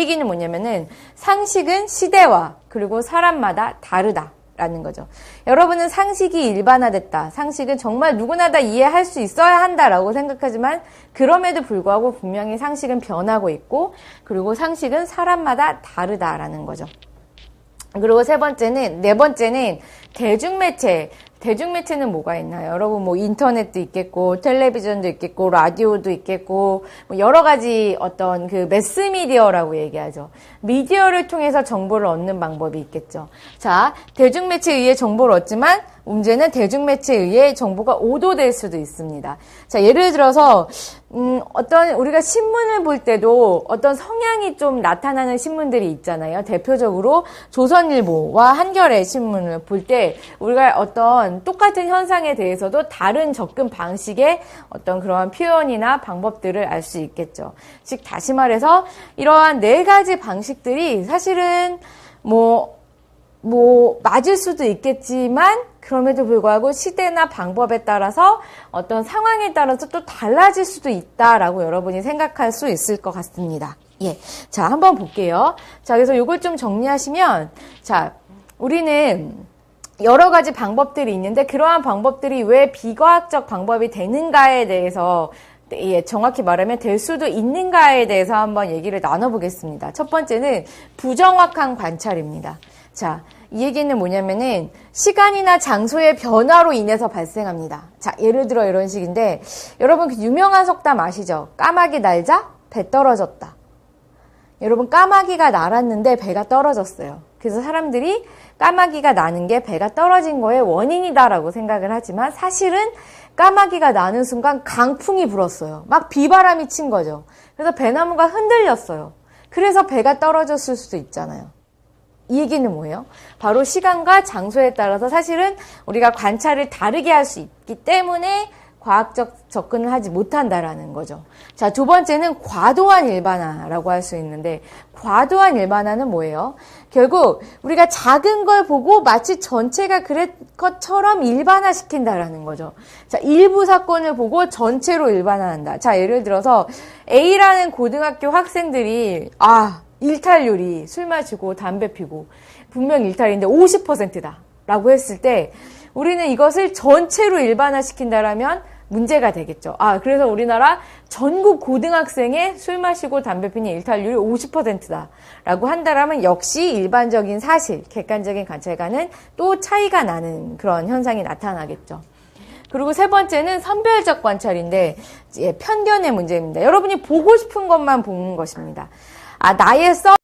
얘기는 뭐냐면은 상식은 시대와 그리고 사람마다 다르다라는 거죠. 여러분은 상식이 일반화됐다. 상식은 정말 누구나 다 이해할 수 있어야 한다라고 생각하지만 그럼에도 불구하고 분명히 상식은 변하고 있고 그리고 상식은 사람마다 다르다라는 거죠. 그리고 네 번째는 대중매체. 대중매체는 뭐가 있나요? 여러분 뭐 인터넷도 있겠고 텔레비전도 있겠고 라디오도 있겠고 뭐 여러 가지 어떤 그 매스미디어라고 얘기하죠. 미디어를 통해서 정보를 얻는 방법이 있겠죠. 자, 대중매체에 의해 정보를 얻지만 문제는 대중매체에 의해 정보가 오도될 수도 있습니다. 자, 예를 들어서 어떤 우리가 신문을 볼 때도 어떤 성향이 좀 나타나는 신문들이 있잖아요. 대표적으로 조선일보와 한겨레 신문을 볼 때 우리가 어떤 똑같은 현상에 대해서도 다른 접근 방식의 어떤 그러한 표현이나 방법들을 알 수 있겠죠. 즉 다시 말해서 이러한 네 가지 방식들이 사실은 맞을 수도 있겠지만 그럼에도 불구하고 시대나 방법에 따라서 어떤 상황에 따라서 또 달라질 수도 있다라고 여러분이 생각할 수 있을 것 같습니다. 예. 자, 한번 볼게요. 자, 그래서 이걸 좀 정리하시면, 자, 우리는 여러 가지 방법들이 있는데 그러한 방법들이 왜 비과학적 방법이 되는가에 대해서 정확히 말하면 될 수도 있는가에 대해서 한번 얘기를 나눠보겠습니다. 첫 번째는 부정확한 관찰입니다. 자, 이 얘기는 뭐냐면은 시간이나 장소의 변화로 인해서 발생합니다. 자, 예를 들어 이런 식인데 여러분 그 유명한 속담 아시죠? 까마귀 날자 배 떨어졌다. 여러분 까마귀가 날았는데 배가 떨어졌어요. 그래서 사람들이 까마귀가 나는 게 배가 떨어진 거의 원인이다라고 생각을 하지만 사실은 까마귀가 나는 순간 강풍이 불었어요. 막 비바람이 친 거죠. 그래서 배나무가 흔들렸어요. 그래서 배가 떨어졌을 수도 있잖아요. 이 얘기는 뭐예요? 바로 시간과 장소에 따라서 사실은 우리가 관찰을 다르게 할 수 있기 때문에 과학적 접근을 하지 못한다라는 거죠. 자, 두 번째는 과도한 일반화라고 할 수 있는데 과도한 일반화는 뭐예요? 결국 우리가 작은 걸 보고 마치 전체가 그랬 것처럼 일반화시킨다라는 거죠. 자, 일부 사건을 보고 전체로 일반화한다. 자, 예를 들어서 A라는 고등학교 학생들이 일탈률이 술 마시고 담배 피고 분명 일탈인데 50%다 라고 했을 때 우리는 이것을 전체로 일반화시킨다라면 문제가 되겠죠. 그래서 우리나라 전국 고등학생의 술 마시고 담배 피는 일탈률이 50%다 라고 한다라면 역시 일반적인 사실, 객관적인 관찰과는 또 차이가 나는 그런 현상이 나타나겠죠. 그리고 세 번째는 선별적 관찰인데 편견의 문제입니다. 여러분이 보고 싶은 것만 보는 것입니다. 나의